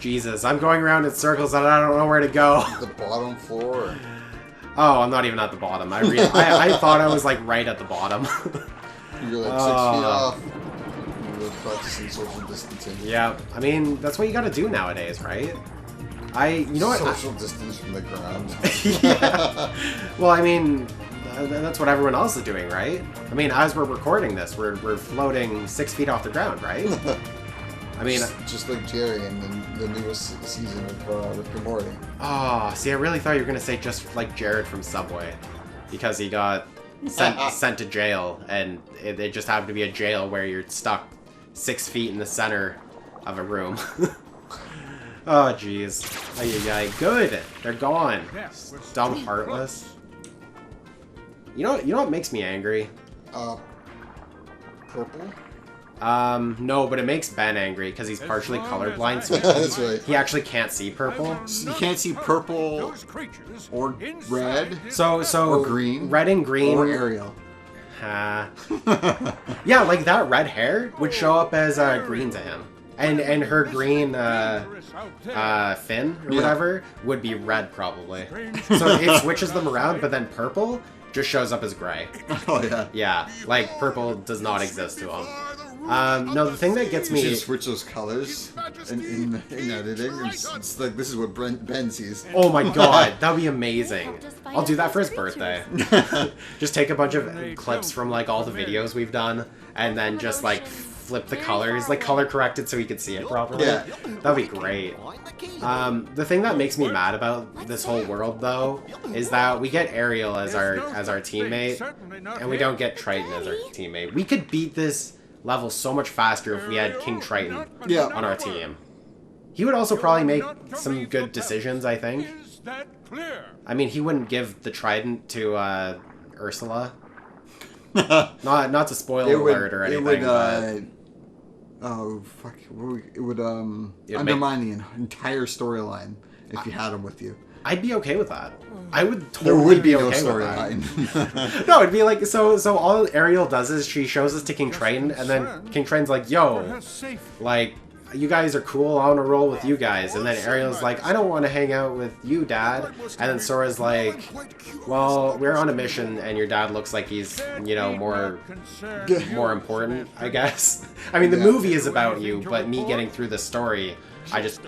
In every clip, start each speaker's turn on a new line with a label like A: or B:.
A: Jesus, I'm going around in circles and I don't know where to go.
B: The bottom floor.
A: Oh, I'm not even at the bottom. I thought I was like right at the bottom.
B: You're like 6 feet off. You're practicing social distancing.
A: Yeah, I mean, that's what you gotta do nowadays, right? You know what?
B: Social distance from the ground.
A: Yeah. Well, I mean, that's what everyone else is doing, right? I mean, as we're recording this, we're floating 6 feet off the ground, right? I mean,
B: just like Jerry in the newest season of Rick and Morty.
A: Oh, see, I really thought you were gonna say just like Jared from Subway, because he got sent to jail, and it just happened to be a jail where you're stuck 6 feet in the center of a room. Oh, jeez. Ay. Good. They're gone. Dumb, heartless. You know what makes me angry?
B: Purple?
A: No, but it makes Ben angry because he's partially colorblind, so
B: That's right.
A: he actually can't see purple.
B: You can't see purple or red
A: So
B: or green.
A: Red and green.
B: Or Ariel.
A: Yeah, like that red hair would show up as green to him. And her green fin or whatever would be red probably. So it switches them around, but then purple just shows up as gray.
B: Oh yeah.
A: Yeah, like purple does not exist to him. No, the thing that gets me...
B: You should switch those colors in editing. It's like, this is what Ben sees.
A: Oh my god, that'd be amazing. I'll do that for his birthday. Just take a bunch of clips from like all the videos we've done, and then just like flip the colors, like color correct it so he could see it properly.
B: Yeah.
A: That'd be great. The thing that makes me mad about this whole world though is that we get Ariel as our teammate, and we don't get Triton as our teammate. We could beat this level so much faster if we had King Triton on our team. He would also probably make some good decisions, I think. I mean, he wouldn't give the trident to Ursula. Not to spoil alert or anything. But...
B: oh fuck! It would undermine the entire storyline if you had him with you.
A: I'd be okay with that. I would totally be okay with that. No, it'd be like so all Ariel does is she shows us to King Triton, and then King Triton's like, yo, like, you guys are cool, I want to roll with you guys. And then Ariel's like, I don't want to hang out with you, Dad. And then Sora's like, well, we're on a mission, and your dad looks like he's, you know, more important, I guess. I mean, the movie is about you, but me getting through the story, I just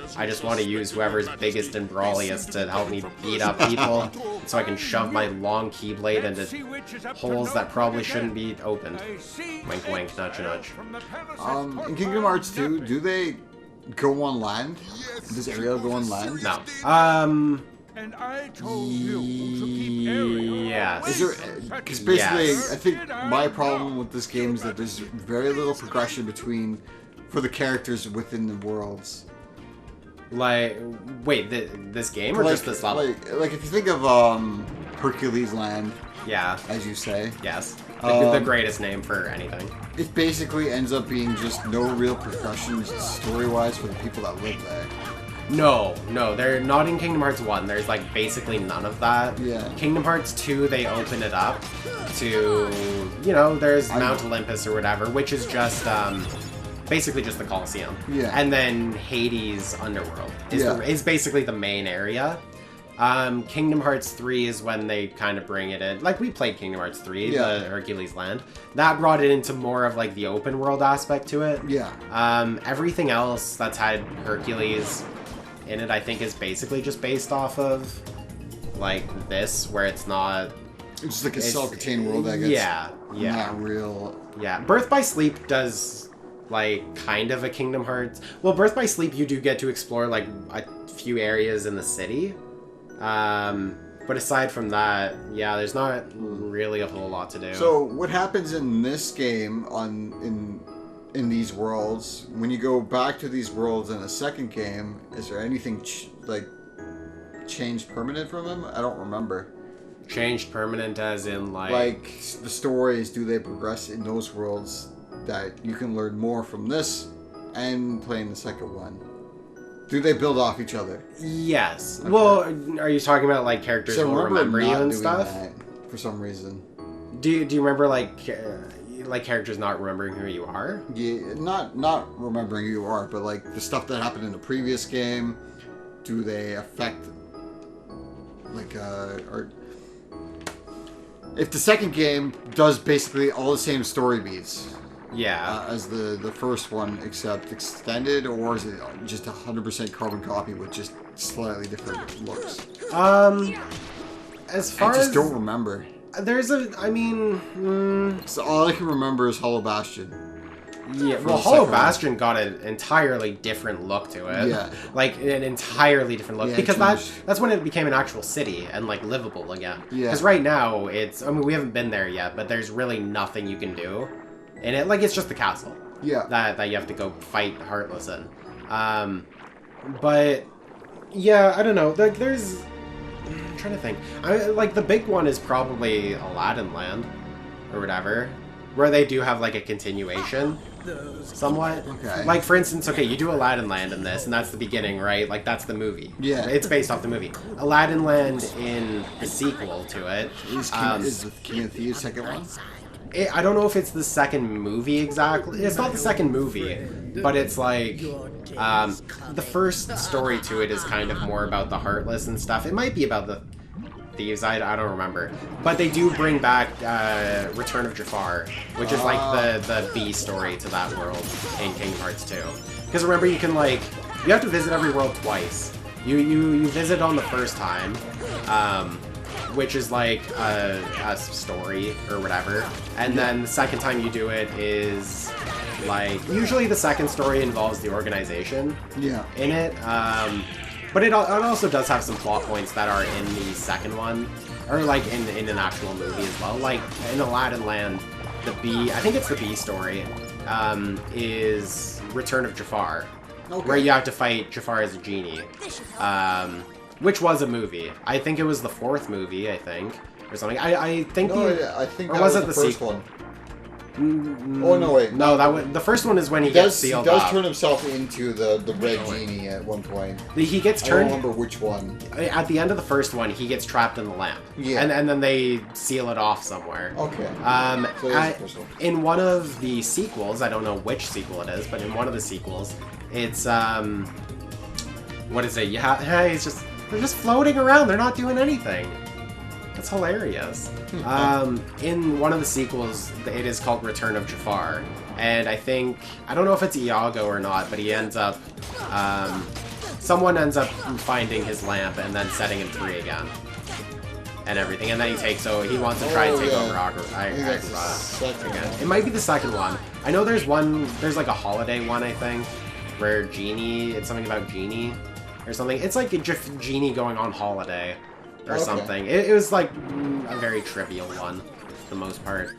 A: want to use whoever's biggest and brawliest to help me beat up people, so I can shove my long keyblade into holes that probably shouldn't be opened. Wink, wink, nudge, nudge.
B: In Kingdom Hearts 2, do they go on land? Does Ariel go on land?
A: No.
C: And I told you to keep Ariel.
A: Yes.
B: Is there? Because basically, I think my problem with this game is that there's very little progression for the characters within the worlds.
A: Like, wait, this game or just this level?
B: Like if you think of Hercules Land,
A: yeah,
B: as you say,
A: yes, the greatest name for anything.
B: It basically ends up being just no real progression story-wise for the people that live there.
A: No, they're not in Kingdom Hearts 1. There's like basically none of that.
B: Yeah.
A: Kingdom Hearts 2, they open it up to, you know, there's Mount Olympus or whatever, which is just basically just the Colosseum.
B: Yeah.
A: And then Hades Underworld is basically the main area. Kingdom Hearts 3 is when they kind of bring it in. Like, we played Kingdom Hearts 3, the Hercules Land. That brought it into more of, like, the open world aspect to it.
B: Yeah.
A: Everything else that's had Hercules in it, I think, is basically just based off of, like, this, where it's not...
B: It's just like a self-contained world, I guess.
A: Yeah.
B: Not real...
A: Yeah. Birth by Sleep does... like, kind of a Kingdom Hearts... Well, Birth by Sleep, you do get to explore, like, a few areas in the city. But aside from that, yeah, there's not really a whole lot to do.
B: So, what happens in this game, in these worlds, when you go back to these worlds in a second game, is there anything, changed permanent from them? I don't remember.
A: Changed permanent as in, like...
B: Like, the stories, do they progress in those worlds that you can learn more from this and playing the second one? Do they build off each other?
A: Yes.
B: Okay.
A: Well, are you talking about, like, characters who will remember you and stuff?
B: That for some reason.
A: Do you remember, like... like characters not remembering who you are?
B: Yeah, not remembering who you are, but like the stuff that happened in the previous game, do they affect like or if the second game does basically all the same story beats,
A: yeah,
B: as the first one except extended, or is it just 100% carbon copy with just slightly different looks?
A: As far
B: I just
A: as
B: don't remember.
A: There's I mean,
B: So all I can remember is Hollow Bastion.
A: Yeah, well, Hollow Bastion got an entirely different look to it.
B: Yeah.
A: Like, an entirely different look.
B: Yeah,
A: because that's when it became an actual city and, like, livable again.
B: Yeah.
A: Because right now, I mean, we haven't been there yet, but there's really nothing you can do. And it's just the castle.
B: Yeah.
A: That you have to go fight Heartless in. But, yeah, I don't know. Like, there's... I'm trying to think. Like, the big one is probably Aladdin Land. Or whatever. Where they do have, like, a continuation. Somewhat.
B: Okay.
A: Like, for instance, okay, you do Aladdin Land in this, and that's the beginning, right? Like, that's the movie.
B: Yeah.
A: It's based off the movie. Aladdin Land in the sequel to it.
B: Is the King of Thieves second one?
A: I don't know if it's the second movie exactly. It's not the second movie, but it's like... the first story to it is kind of more about the Heartless and stuff. It might be about the Thieves, I don't remember. But they do bring back Return of Jafar, which is like the B story to that world in Kingdom Hearts 2. Because remember, you can like, you have to visit every world twice. You visit on the first time, which is like a story or whatever. And then the second time you do it is like, usually the second story involves the organization in it. But it also does have some plot points that are in the second one, or like in an actual movie as well. Like in Aladdin Land, I think it's the B story, is Return of Jafar, where you have to fight Jafar as a genie, which was a movie. I think it was the fourth movie, I think, or something. I think
B: I think
A: or
B: that
A: was
B: was
A: it
B: the
A: the
B: first
A: sequel?
B: one. Oh no, wait.
A: No, the first one is when he gets sealed up.
B: He does turn himself into the red genie at one point.
A: He gets turned.
B: I don't remember which one.
A: At the end of the first one, he gets trapped in the lamp.
B: Yeah.
A: And then they seal it off somewhere.
B: Okay. So the first one.
A: In one of the sequels, I don't know which sequel it is, but in one of the sequels, it's what is it? Hey, they're just floating around. They're not doing anything. That's hilarious. In one of the sequels, it is called Return of Jafar, and I don't know if it's Iago or not, but he ends up, someone ends up finding his lamp and then setting him free again, and everything, and then he wants to try and take over Agrabah again. It might be the second one. I know there's like a holiday one, I think, where it's something about Genie, or something. It's like a Genie going on holiday. Or something. It was like a very trivial one, for the most part.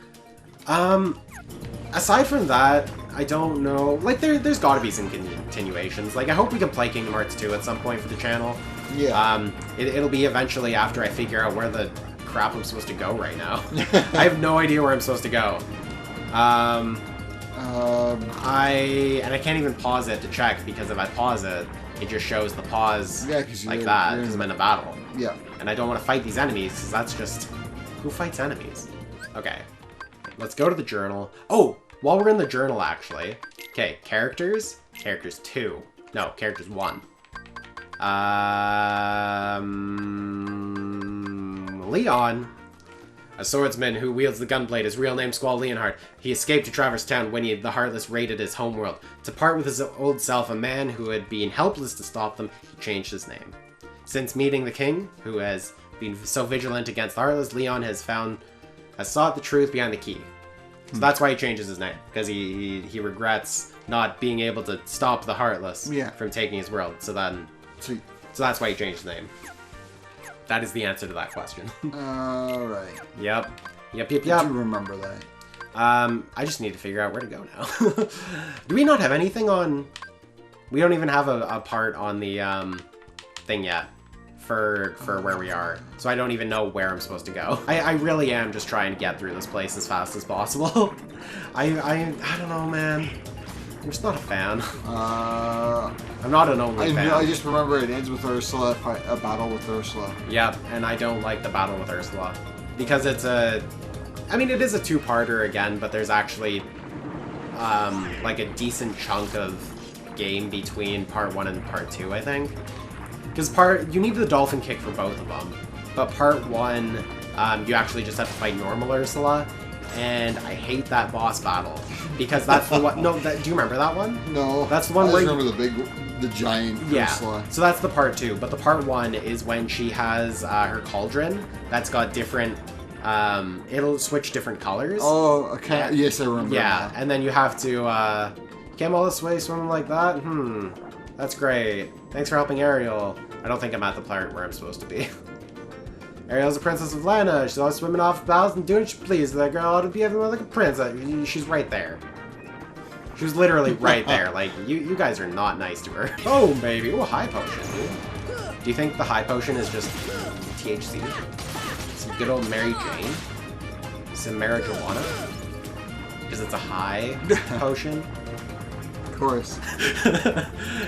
A: Aside from that, I don't know. Like, there's got to be some continuations. Like, I hope we can play Kingdom Hearts 2 at some point for the channel.
B: Yeah.
A: It'll be eventually after I figure out where the crap I'm supposed to go right now. I have no idea where I'm supposed to go. And I can't even pause it to check, because if I pause it, it just shows the pause like that, because I'm in a battle.
B: Yeah.
A: And I don't want to fight these enemies, because that's just... Who fights enemies? Okay. Let's go to the journal. Oh! While we're in the journal, actually. Okay, characters. Characters 2. No, characters 1. Leon. A swordsman who wields the gunblade, his real name Squall Leonhardt. He escaped to Traverse Town when the Heartless raided his homeworld. To part with his old self, a man who had been helpless to stop them, he changed his name. Since meeting the king, who has been so vigilant against the Heartless, Leon has sought the truth behind the key. So that's why he changes his name, because he regrets not being able to stop the Heartless from taking his world. So that's why he changed his name. That is the answer to that question.
B: Alright.
A: Yep.
B: I do remember that.
A: I just need to figure out where to go now. Do we not have anything on... We don't even have a part on the thing yet for where we are. So I don't even know where I'm supposed to go. I really am just trying to get through this place as fast as possible. I don't know, man. I'm just not a fan. I'm not an only fan.
B: I just remember it ends with Ursula, a battle with Ursula.
A: Yep, and I don't like the battle with Ursula. Because it's a... I mean, it is a two-parter again, but there's actually like a decent chunk of game between part 1 and part 2, I think. Because you need the dolphin kick for both of them, but part 1, you actually just have to fight normal Ursula, and I hate that boss battle because that's the one. No, do you remember that one?
B: No,
A: that's the one where
B: I remember the giant Ursula.
A: So that's the part 2, but the part 1 is when she has her cauldron that's got different. It'll switch different colors.
B: Oh, okay. Yes, I remember.
A: Yeah, and then you have to came all this way swimming like that. That's great. Thanks for helping Ariel. I don't think I'm at the part where I'm supposed to be. Ariel's a princess of Lana. She's always swimming off bows and doing what she pleases. That girl ought to be everywhere like a princess. She's right there. She was literally right there. Like, you guys are not nice to her. Oh, baby. Oh, high potion, dude. Do you think the high potion is just THC? Some good old Mary Jane? Some marijuana? Because it's a high potion?
B: Of course.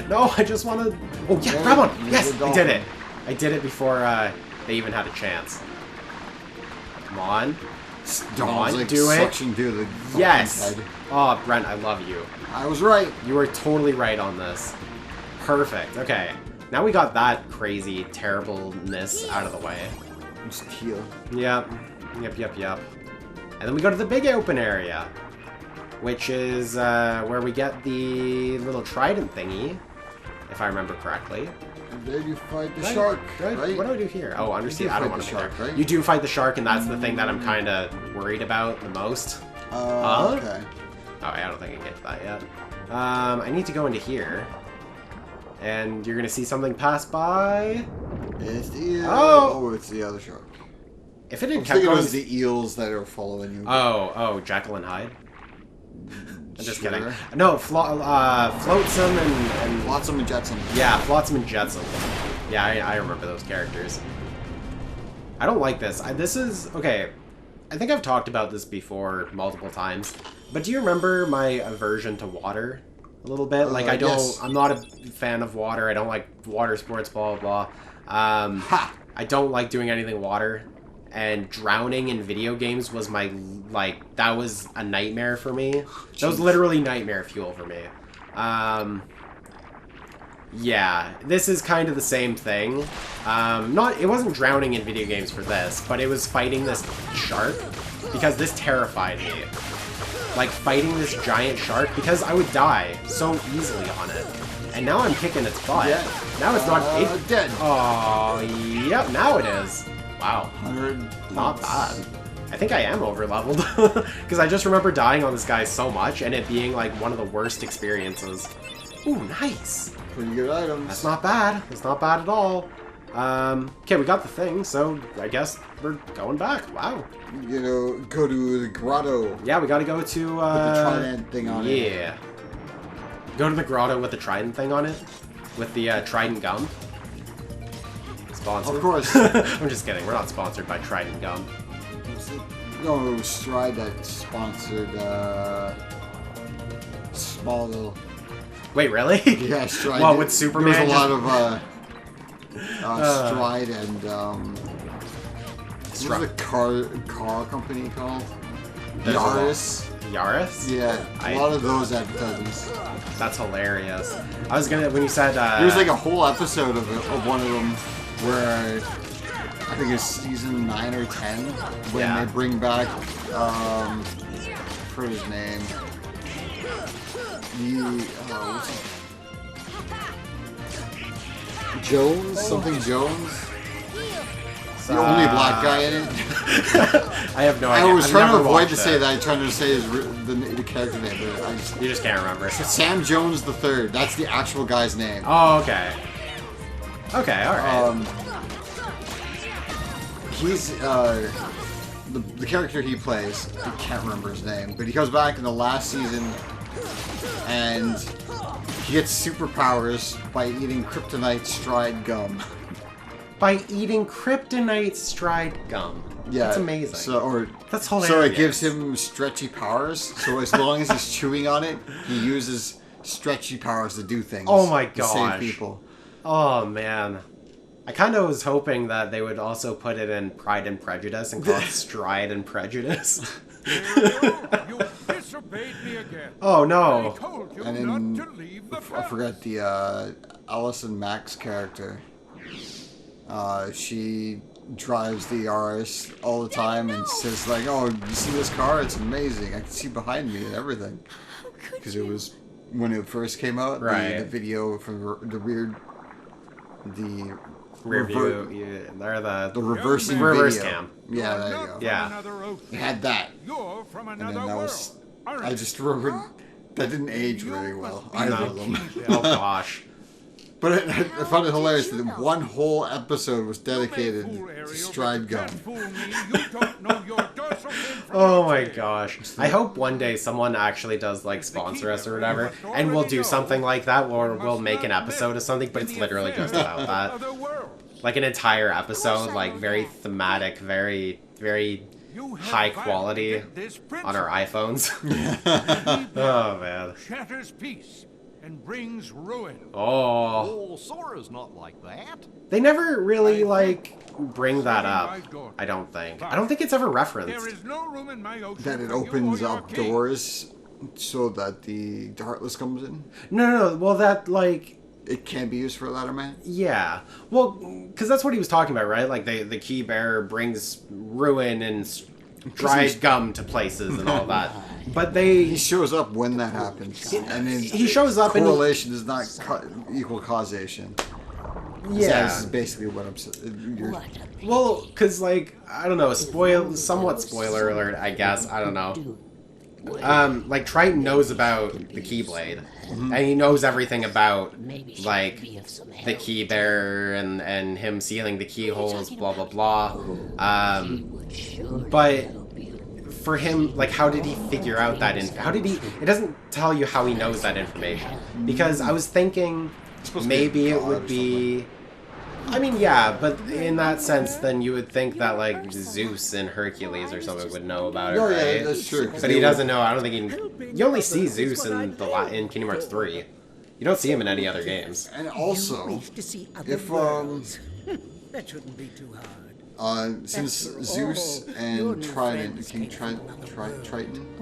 A: No, I just want to... Oh, yeah, grab one! Yes, I did it! I did it before they even had a chance. Come on. Come on,
B: like
A: do it.
B: The
A: Yes!
B: head.
A: Oh, Brent, I love you.
B: I was right.
A: You were totally right on this. Perfect. Okay. Now we got that crazy terribleness out of the way.
B: Just heal.
A: Yep. Yep. And then we go to the big open area, which is where we get the little trident thingy, if I remember correctly.
B: And then you fight the shark, right?
A: What do I do here? Oh, undersea. I don't want to
B: shark,
A: there.
B: right?
A: You do fight the shark, and that's the thing that I'm kind of worried about the most.
B: Okay.
A: Oh, I don't think I can get to that yet. I need to go into here. And you're going to see something pass by.
B: It's the eel.
A: Oh!
B: It's the other shark.
A: If it had
B: I
A: kept
B: think
A: going...
B: it was the eels that are following you.
A: Oh, Jekyll and Hyde? I'm just
B: Sure.
A: kidding. No, Flotsam and...
B: Flotsam and Jetsam.
A: Yeah, Flotsam and Jetsam. Yeah, I remember those characters. I don't like this. This is... Okay, I think I've talked about this before multiple times, but do you remember my aversion to water a little bit? Like, I don't...
B: Yes.
A: I'm not a fan of water. I don't like water sports, blah, blah, blah. I don't like doing anything water. And drowning in video games was my, like, that was a nightmare for me. That was literally nightmare fuel for me. Yeah, this is kind of the same thing. It wasn't drowning in video games for this, but it was fighting this shark, because this terrified me. Like, fighting this giant shark, because I would die so easily on it. And now I'm kicking its butt.
B: Yeah.
A: Now it's not...
B: dead.
A: Oh, yep, now it is. Wow.
B: 100.
A: Not bad. I think I am over-leveled. Because I just remember dying on this guy so much, and it being, like, one of the worst experiences. Ooh, nice.
B: Pretty good items.
A: That's not bad. That's not bad at all. Okay, we got the thing, so I guess we're going back. Wow.
B: You know, go to the grotto.
A: Yeah, we gotta go to,
B: Put the trident thing on it.
A: Yeah. Go to the grotto with the trident thing on it. With the, trident gum. Sponsored?
B: Of course.
A: I'm just kidding. We're not sponsored by Trident Gum.
B: No, it was Stride that sponsored, Small Little.
A: Wait, really?
B: Yeah, Stride.
A: Well, with Superman.
B: There was a lot of, Stride and, what's the car company called? Yaris.
A: Yaris?
B: Yeah, a lot of those advertisements.
A: That's hilarious. I was gonna, when you said,
B: There's like a whole episode of one of them where I think it's season 9 or 10 when they bring back, for his name, what's it? Jones? Something Jones? The only black guy in it.
A: I have no idea.
B: I was trying to avoid to say that. I tried to say the character name, but
A: you just can't remember.
B: Sam Jones the Third. That's the actual guy's name.
A: Oh, okay. Okay, alright.
B: He's, the character he plays, I can't remember his name, but he comes back in the last season, and he gets superpowers by eating kryptonite stride gum.
A: By eating kryptonite stride gum. Yeah. That's amazing. That's hilarious.
B: So it gives him stretchy powers, so as long as he's chewing on it, he uses stretchy powers to do things.
A: Oh my gosh.
B: To save people.
A: Oh, man. I kind of was hoping that they would also put it in Pride and Prejudice and call it Stride and Prejudice.
C: You disobeyed me again.
A: Oh
C: I
A: no.
C: told you
B: And
C: not
B: then
C: to leave the
B: I
C: palace.
B: forgot the Allison Mack's character. She drives the RS all the time and says like, "Oh, you see this car? It's amazing. I can see behind me and everything." Because it was when it first came out,
A: Right.
B: the video from the rear
A: Review. Yeah, they're
B: the reversing
A: reverse
B: video.
A: cam.
B: Yeah, there you
C: Not
B: go.
C: from
A: Yeah.
C: another ocean.
B: It had that,
C: You're from
B: and
C: another
B: then that
C: world.
B: was.
C: aren't
B: I
C: you?
B: just remembered that didn't age very well. Either of them.
A: Oh gosh.
B: But I found it hilarious that one whole episode was
C: You may
B: dedicated
C: fool
B: to
C: Ariel,
B: Stride
C: but you
B: Gum.
C: can't fool me. You don't know your dorsal fin from
A: Oh
C: your
A: my
C: tail.
A: gosh. I hope one day someone actually does like sponsor us or whatever, and we'll do something like that where we'll make an episode of something, but it's literally just about that.
C: Other world.
A: Like an entire episode, like very thematic, very, very
C: You have
A: high quality
C: violated this
A: on our
C: principle.
A: iPhones. Oh man.
C: Shatters peace and brings ruin.
A: Oh.
D: Oh, Sora's not like that.
A: They never really like bring that up. I don't think. I don't think it's ever
C: There
A: referenced.
C: is no room in my ocean
B: That it
C: for you or
B: opens
C: your
B: up
C: king.
B: doors so that the Heartless comes in.
A: No. Well, that like.
B: It can be used for a ladder man.
A: Yeah, well, because that's what he was talking about, right? Like the key bearer brings ruin and dried gum to places and all that. But
B: He
A: they,
B: shows up when that happens, and then
A: he shows up and
B: correlation does not equal causation.
A: yeah.
B: This is basically what I'm saying.
A: Well, because like I don't know, somewhat spoiler alert, I guess. I don't know. Like Triton knows about the Keyblade, and he knows everything about like the key bearer and him sealing the keyholes, blah blah blah. But for him, like, how did he figure out that? How did he? It doesn't tell you how he knows that information. Because I was thinking maybe it would be. I mean, yeah, but in that sense, then you would think that like Zeus and Hercules or something would know about it,
B: Oh
A: right?
B: yeah, that's true.
A: But he doesn't know. I don't think he. You only see Zeus in in Kingdom Hearts 3. You don't see him in any other games.
B: And also, if
E: That shouldn't be too hard.
B: since Zeus and Trident, Triton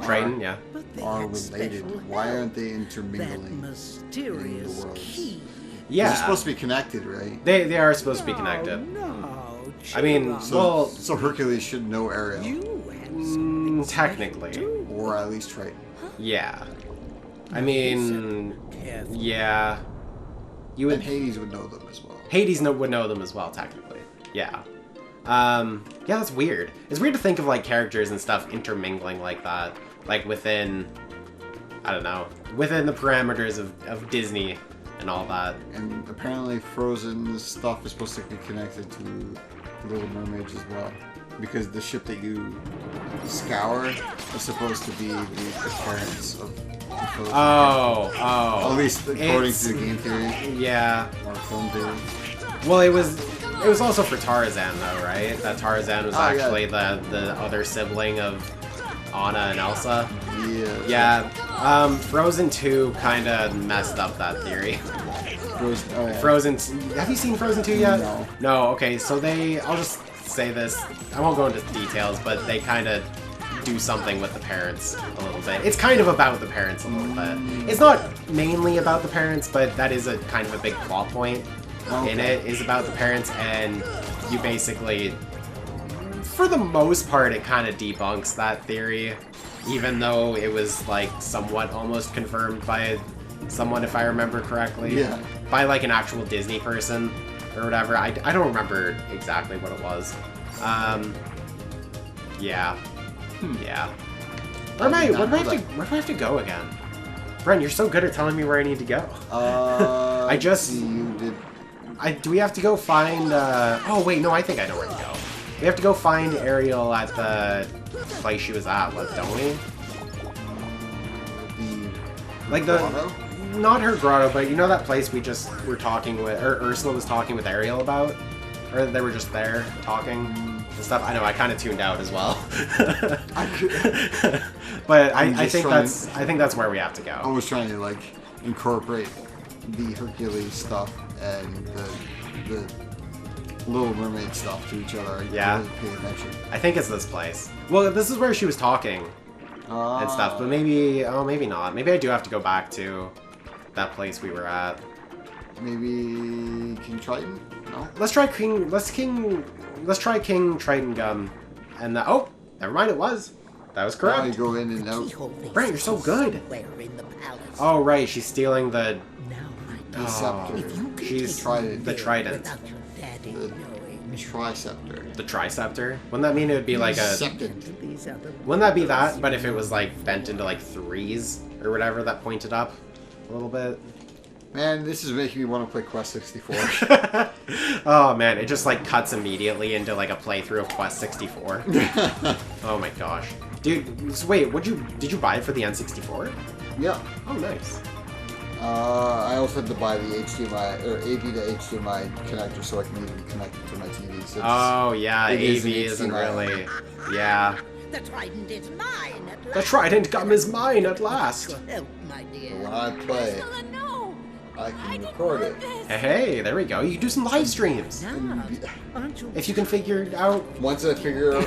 A: Triton, yeah.
B: are related, why aren't they
E: That
B: intermingling in the
E: mysterious
B: worlds?
E: key.
A: Yeah.
B: They're supposed to be connected, right?
A: They are supposed to be connected.
E: No,
A: I mean, well,
B: So Hercules should know Ariel,
E: you have something
A: technically,
B: or at least Triton.
A: yeah. I mean,
E: careful.
A: yeah. You
B: And
A: would.
B: Hades would know them as well.
A: Hades would know them as well, technically. Yeah. Yeah, that's weird. It's weird to think of like characters and stuff intermingling like that, like within, I don't know, within the parameters of Disney and all that.
B: And apparently Frozen stuff is supposed to be connected to Little Mermaids as well. Because the ship that you scour is supposed to be the parents of Frozen.
A: Oh.
B: At least according
A: It's-
B: to the game theory
A: Yeah.
B: or film theory.
A: Well, it was also for Tarzan though, right? That Tarzan was
B: Oh, yeah.
A: actually the other sibling of Anna and Elsa.
B: Yeah.
A: Yeah. Frozen 2 kind of messed up that theory.
B: Oh, yeah.
A: Frozen. Have you seen Frozen 2 yet?
B: No.
A: No. Okay. So I'll just say this. I won't go into details, but they kind of do something with the parents a little bit. It's kind of about the parents a little bit. It's not mainly about the parents, but that is a kind of a big plot point in it. Is about the parents, and you basically, for the most part, it kind of debunks that theory, even though it was like somewhat almost confirmed by someone, if I remember correctly.
B: Yeah.
A: By like an actual Disney person or whatever. I don't remember exactly what it was. Yeah. Yeah. Where do I have to go again? Bren, you're so good at telling me where I need to go. I just-
B: You did.
A: Do we have to go find, oh wait, no, I think I know where to go. We have to go find Ariel at the place she was at, don't we? Like the...
B: Grotto?
A: Not her grotto, but you know that place we just were talking with, or Ursula was talking with Ariel about? Or they were just there talking and stuff? I know, I kind of tuned out as well. But I think that's where we have to
B: I
A: go.
B: was trying to like incorporate the Hercules stuff and the Little Mermaid stuff to each other.
A: Yeah.
B: Really pay attention.
A: I think it's this place. Well, this is where she was talking and stuff, but maybe, oh, maybe not. Maybe I do have to go back to that place we were at.
B: Maybe King Triton? No.
A: Let's try King Triton Gum. And oh, never mind, it was. That was correct.
B: Now you go in and out.
A: Brent, you're so good.
E: In the palace.
A: Oh, right, she's stealing the...
E: Now, my
B: The scepter.
A: She's
B: Trident.
A: the trident.
E: without your daddy
B: The
E: knowing.
B: Triceptor.
A: The triceptor? Wouldn't that mean it would be like a...
B: Septant.
E: These are the
A: Wouldn't that be that, but if it was like bent into like threes or whatever that pointed up a little bit?
B: Man, this is making me want to play Quest 64.
A: Oh man, it just like cuts immediately into like a playthrough of Quest 64. Oh my gosh. Dude, so wait, did you buy it for the N64?
B: Yeah.
A: Oh nice.
B: I also had to buy the HDMI or AV to HDMI connector so I can even connect it to my TV. So
A: Oh yeah,
B: it is
A: AV
B: an
A: isn't
B: HDMI.
A: really... Yeah.
E: The trident is mine at last.
A: The trident gum is mine at last.
E: Your help, my dear.
B: when I play,
F: No,
B: I can record it.
A: Hey, there we go. You can do some live streams.
E: Now, aren't you?
A: If you can figure out...
B: Once I figure out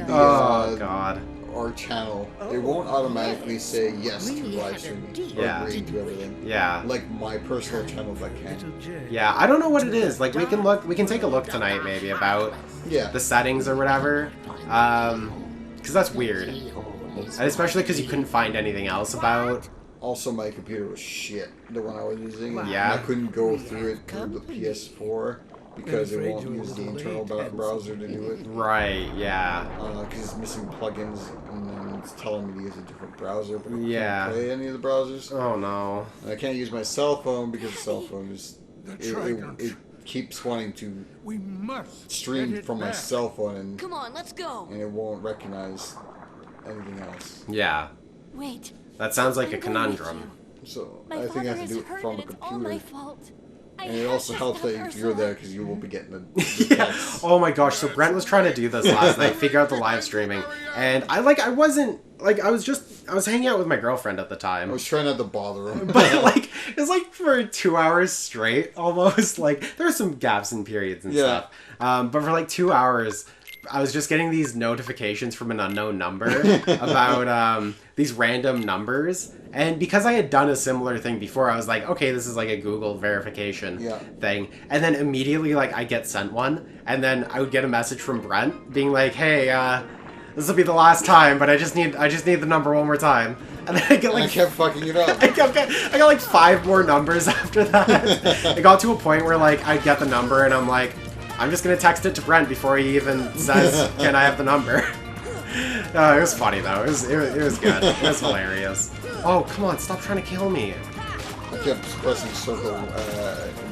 A: Oh god.
B: our channel, it won't automatically say yes to live streaming or
A: Yeah.
B: agree to everything.
A: Yeah.
B: Like my personal channel that can.
A: Yeah, I don't know what it is. Like, we can take a look tonight, maybe, about
B: Yeah.
A: the settings or whatever. Because that's weird. And especially because you couldn't find anything else about...
B: Also, my computer was shit. The one I was using.
A: Yeah.
B: I couldn't go through it through the PS4 because it won't use the internal browser to do it.
A: Right, yeah.
B: Because it's missing plugins, and then it's telling me to use a different browser, but I
A: Yeah.
B: can't play any of the browsers.
A: Oh no.
B: And I can't use my cell phone because the cell phone is it keeps wanting to
C: We must
B: stream
C: get it
B: from my
C: back.
B: cell phone, and
F: come on, let's go.
B: it won't recognize anything else.
A: Yeah.
F: Wait.
A: That sounds like a
F: I'm going with
A: conundrum.
B: So
F: My
B: I think I
F: father
B: have to
F: is
B: do it
F: hurt
B: from
F: and
B: a
F: it's all my
B: computer.
F: fault. I
B: And it
F: have
B: also
F: to
B: helps
F: stop
B: that
F: Ursula.
B: you're there because you will be getting the
A: Yeah.
B: text.
A: Oh my gosh, so Brent was trying to do this last night, figure out the live streaming. And I was hanging out with my girlfriend at the
B: I
A: time.
B: was trying not to bother him.
A: But like, it was like for 2 hours straight, almost. Like, there were some gaps and periods and
B: Yeah.
A: stuff. But for like 2 hours, I was just getting these notifications from an unknown number about these random numbers. And because I had done a similar thing before, I was like, okay, this is like a Google verification thing. And then immediately, like, I get sent one. And then I would get a message from Brent being like, hey, this will be the last time, but I just need the number one more time. And then I get like...
B: I kept fucking it up.
A: I got like 5 more numbers after that. It got to a point where like I get the number and I'm like, I'm just gonna text it to Brent before he even says, can I have the number? It was funny though. It was good. It was hilarious. Oh, come on, stop trying to kill me.
B: I kept pressing circle in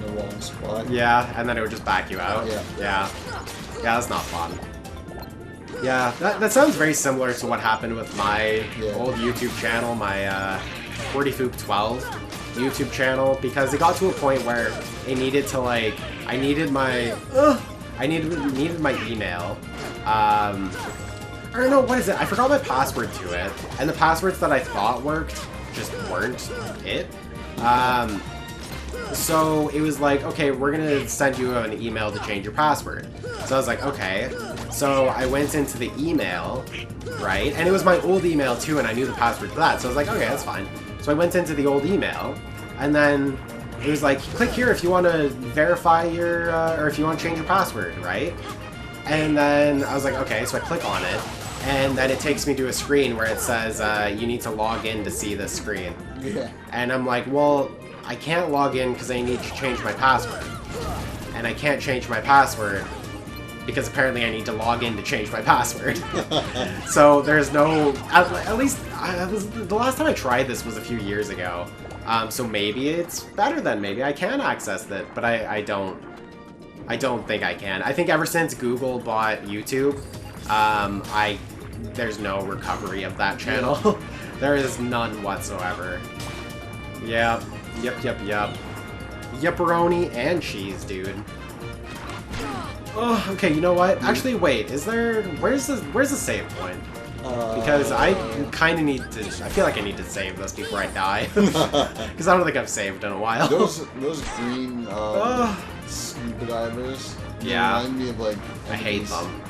B: the wrong spot.
A: Yeah, and then it would just back you out.
B: Yeah.
A: Yeah, that's not fun. Yeah, that sounds very similar to what happened with my old YouTube channel, my 40foop12 YouTube channel, because it got to a point where it needed to like, I needed my email. I don't know, what is it? I forgot my password to it, and the passwords that I thought worked just weren't it. So it was like, okay, we're gonna send you an email to change your password. So I was like, okay. So I went into the email, right? And it was my old email too, and I knew the password for that. So I was like, okay, that's fine. So I went into the old email, and then it was like, click here if you want to verify your, or if you want to change your password, right? And then I was like, okay, so I click on it, and then it takes me to a screen where it says, you need to log in to see this screen.
B: Yeah.
A: And I'm like, well, I can't log in because I need to change my password. And I can't change my password because apparently I need to log in to change my password. So there's no, at least, the last time I tried this was a few years ago. So maybe it's better then, maybe I can access it, but I don't think I can. I think ever since Google bought YouTube, there's no recovery of that channel. There is none whatsoever. Yep. Yepperoni and cheese, dude. Oh, okay, you know what? Actually, wait, is there... Where's the save point? Because I kind of need to... I feel like I need to save this before I die. Because I don't think I've saved in a while.
B: Those green scuba divers remind me of, like...
A: I hate them.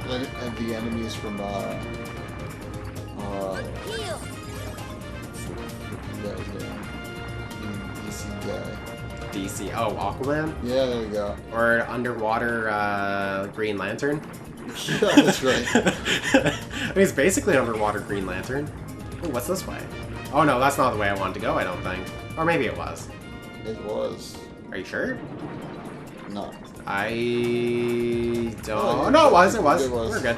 B: And the enemies from,
F: Heal.
B: DC guy.
A: DC. Oh, Aquaman?
B: Yeah, there we go.
A: Or underwater Green Lantern?
B: Yeah, that's right.
A: I mean, it's basically an underwater Green Lantern. Ooh, what's this way? Oh no, that's not the way I wanted to go, I don't think. Or maybe it was.
B: It was.
A: Are you sure?
B: No.
A: I don't...
B: Oh,
A: Oh, no, it was.
B: It was.
A: We're good.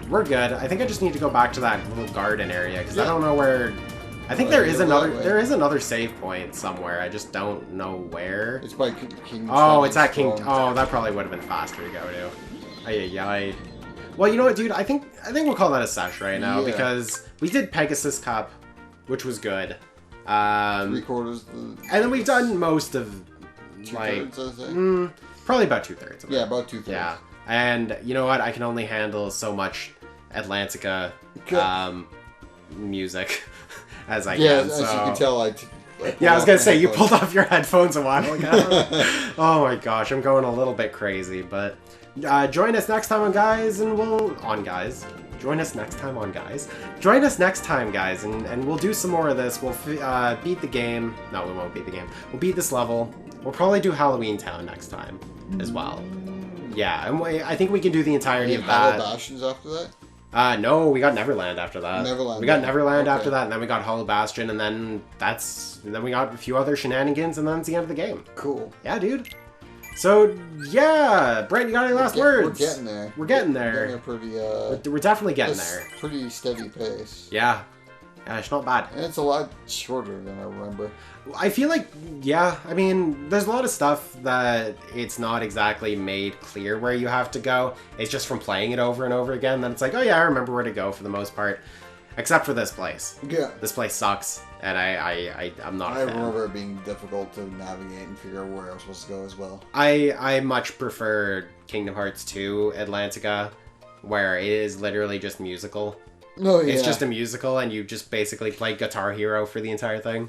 A: We're good. I think I just need to go back to that little garden area, because I don't know where... I think there is another save point somewhere. I just don't know where.
B: It's by King.
A: Oh, it's at King. Oh, that probably would have been faster to go to. Ay. Well, you know what, dude? I think we'll call that a sesh right now because we did Pegasus Cup, which was good.
B: 3/4.
A: And then we've done most of like
B: 2/3, I think.
A: Probably about 2/3 of it.
B: Yeah, about 2/3.
A: Yeah, and you know what? I can only handle so much Atlantica music as I can.
B: As you can tell, I
A: was gonna say you pulled off your headphones a while ago. Oh my gosh, I'm going a little bit crazy, but join us next time on Guys, and Join us next time on Guys. Join us next time, guys, and we'll do some more of this. We'll beat the game. No, we won't beat the game. We'll beat this level. We'll probably do Halloween Town next time as well. Yeah, and I think we can do the entirety of that.
B: Hollow Bastions after that?
A: No, we got Neverland after that.
B: Neverland.
A: We got Neverland after that, and then we got Hollow Bastion, and then we got a few other shenanigans, and then it's the end of the game.
B: Cool.
A: Yeah, dude. So, yeah, Brent, you got any last words?
B: We're getting there.
A: We're getting there. We're definitely getting there.
B: Pretty steady pace.
A: Yeah. Yeah, it's not bad.
B: And it's a lot shorter than I remember.
A: I feel like, yeah, I mean, there's a lot of stuff that it's not exactly made clear where you have to go. It's just from playing it over and over again, then it's like, oh yeah, I remember where to go for the most part. Except for this place.
B: Yeah.
A: This place sucks, and I'm not a fan.
B: I remember it being difficult to navigate and figure out where I was supposed to go as well.
A: I much prefer Kingdom Hearts 2 Atlantica, where it is literally just musical.
B: No, yeah.
A: It's just a musical, and you just basically play Guitar Hero for the entire thing.